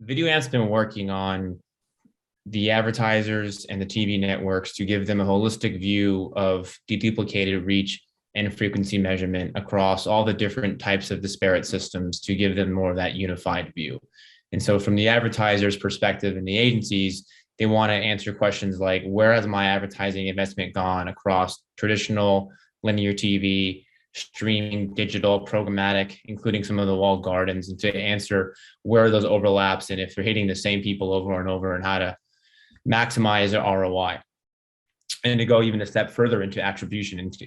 VideoAmp's been working on the advertisers and the TV networks to give them a holistic view of deduplicated reach and frequency measurement across all the different types of disparate systems to give them more of that unified view. And so from the advertisers' perspective and the agencies, they want to answer questions like, where has my advertising investment gone across traditional linear TV, streaming, digital, programmatic, including some of the walled gardens, and to answer where are those overlaps and if they're hitting the same people over and over and how to maximize their ROI. And to go even a step further into attribution and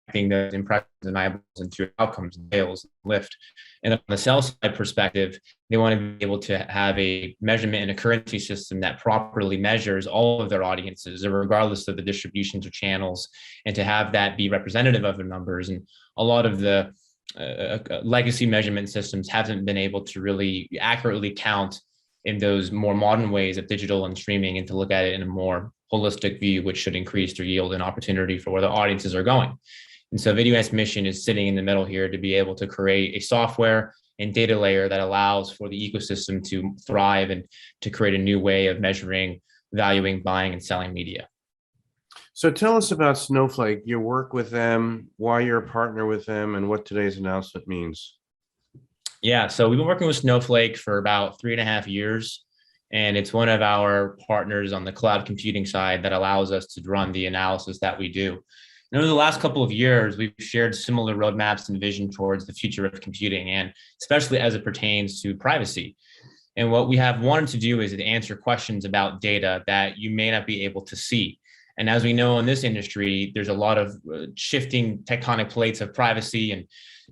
connecting those impressions and eyeballs into outcomes, sales, lift. And on the sell side perspective, they want to be able to have a measurement and a currency system that properly measures all of their audiences, regardless of the distributions or channels, and to have that be representative of their numbers. And a lot of the legacy measurement systems haven't been able to really accurately count in those more modern ways of digital and streaming, and to look at it in a more holistic view, which should increase their yield and opportunity for where the audiences are going. And so VideoAmp's mission is sitting in the middle here to be able to create a software and data layer that allows for the ecosystem to thrive and to create a new way of measuring, valuing, buying, and selling media. So tell us about Snowflake, your work with them, why you're a partner with them, and what today's announcement means. Yeah, so we've been working with Snowflake for about 3.5 years, and it's one of our partners on the cloud computing side that allows us to run the analysis that we do. And over the last couple of years, we've shared similar roadmaps and vision towards the future of computing, and especially as it pertains to privacy. And what we have wanted to do is to answer questions about data that you may not be able to see. And as we know in this industry, there's a lot of shifting tectonic plates of privacy and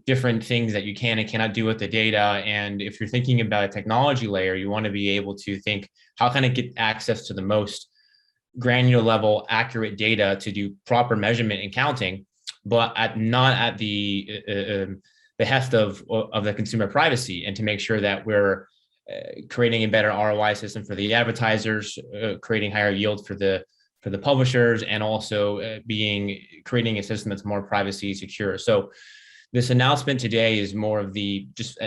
different things that you can and cannot do with the data. And if you're thinking about a technology layer, you want to be able to think, how can I get access to the most granular level, accurate data to do proper measurement and counting, but not at the behest of the consumer privacy, and to make sure that we're creating a better ROI system for the advertisers, creating higher yield for the publishers, and also creating a system that's more privacy secure. So this announcement today is more of the just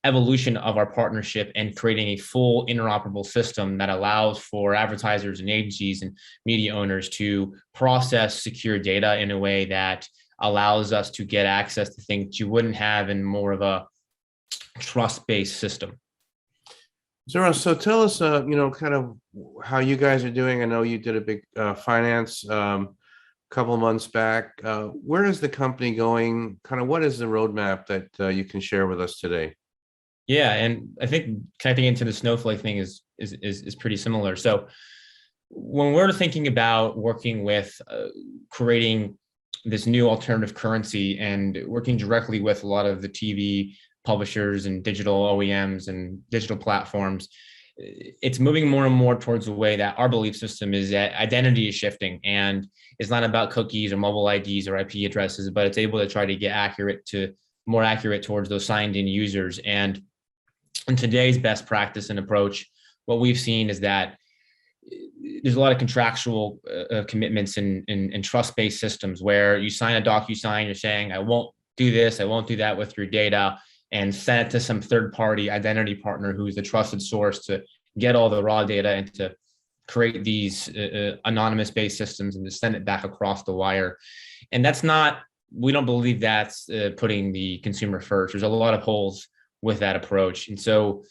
evolution of our partnership and creating a full interoperable system that allows for advertisers and agencies and media owners to process secure data in a way that allows us to get access to things you wouldn't have in more of a trust-based system. Ross, so tell us, kind of how you guys are doing. I know you did a big finance couple of months back. Where is the company going? Kind of what is the roadmap that you can share with us today? Yeah, and I think connecting into the Snowflake thing is pretty similar. So when we're thinking about working with creating this new alternative currency and working directly with a lot of the TV publishers and digital OEMs and digital platforms, it's moving more and more towards the way that our belief system is that identity is shifting, and it's not about cookies or mobile IDs or IP addresses, but it's able to try to get more accurate towards those signed in users. And in today's best practice and approach, what we've seen is that there's a lot of contractual commitments in trust-based systems where you sign a DocuSign, you're saying, I won't do this, I won't do that with your data, and send it to some third-party identity partner who's the trusted source to get all the raw data and to create these anonymous-based systems and to send it back across the wire. And we don't believe that's putting the consumer first. There's a lot of holes with that approach. And so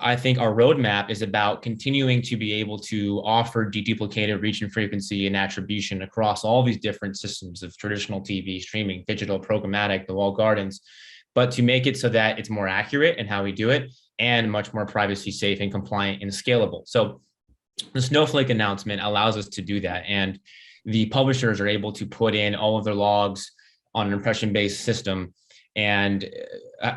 I think our roadmap is about continuing to be able to offer deduplicated reach and frequency and attribution across all these different systems of traditional TV, streaming, digital, programmatic, the walled gardens, but to make it so that it's more accurate in how we do it and much more privacy safe and compliant and scalable. So the Snowflake announcement allows us to do that. And the publishers are able to put in all of their logs on an impression-based system and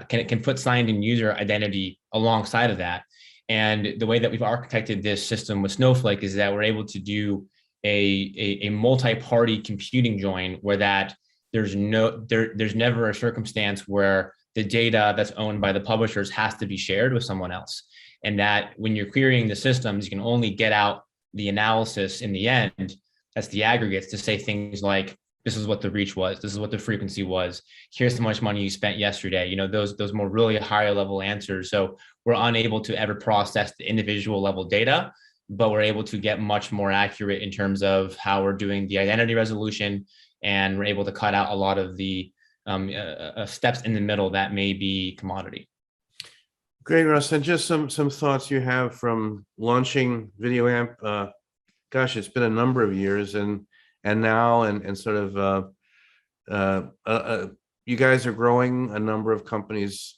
can put signed in user identity alongside of that. And the way that we've architected this system with Snowflake is that we're able to do a multi-party computing join where that there's never a circumstance where the data that's owned by the publishers has to be shared with someone else. And that when you're querying the systems, you can only get out the analysis in the end, that's the aggregates, to say things like, this is what the reach was, this is what the frequency was, here's how much money you spent yesterday, those more really higher level answers. So we're unable to ever process the individual level data, but we're able to get much more accurate in terms of how we're doing the identity resolution, and we're able to cut out a lot of the steps in the middle that may be commodity. Great, Russ. And just some thoughts you have from launching VideoAmp. Gosh, it's been a number of years, and now and sort of you guys are growing. A number of companies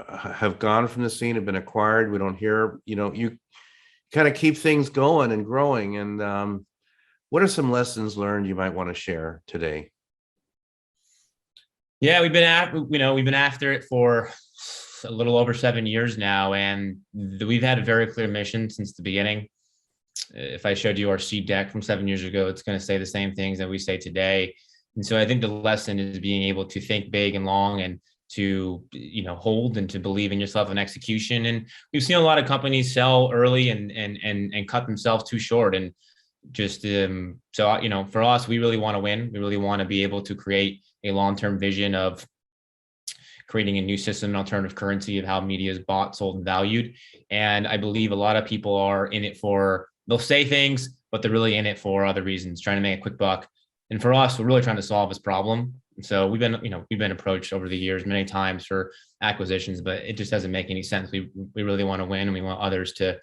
have gone from the scene, have been acquired. We don't hear, you kind of keep things going and growing. And what are some lessons learned you might want to share today? Yeah, we've been after it for a little over 7 years now, and we've had a very clear mission since the beginning. If I showed you our seed deck from 7 years ago, it's going to say the same things that we say today. And so I think the lesson is being able to think big and long, and to hold and to believe in yourself and execution. And we've seen a lot of companies sell early and cut themselves too short. And just so for us, we really want to win. We really want to be able to create a long-term vision of creating a new system, an alternative currency of how media is bought, sold, and valued. And I believe a lot of people are in it for, they'll say things, but they're really in it for other reasons, trying to make a quick buck. And for us, we're really trying to solve this problem. So we've been approached over the years many times for acquisitions, but it just doesn't make any sense. We really want to win, and we want others to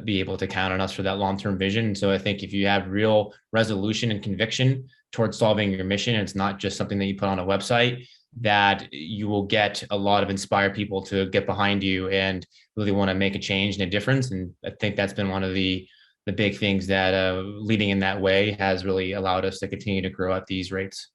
be able to count on us for that long-term vision. And so I think if you have real resolution and conviction towards solving your mission, and it's not just something that you put on a website, that you will get a lot of inspired people to get behind you and really want to make a change and a difference. And I think that's been one of the big things that leading in that way has really allowed us to continue to grow at these rates.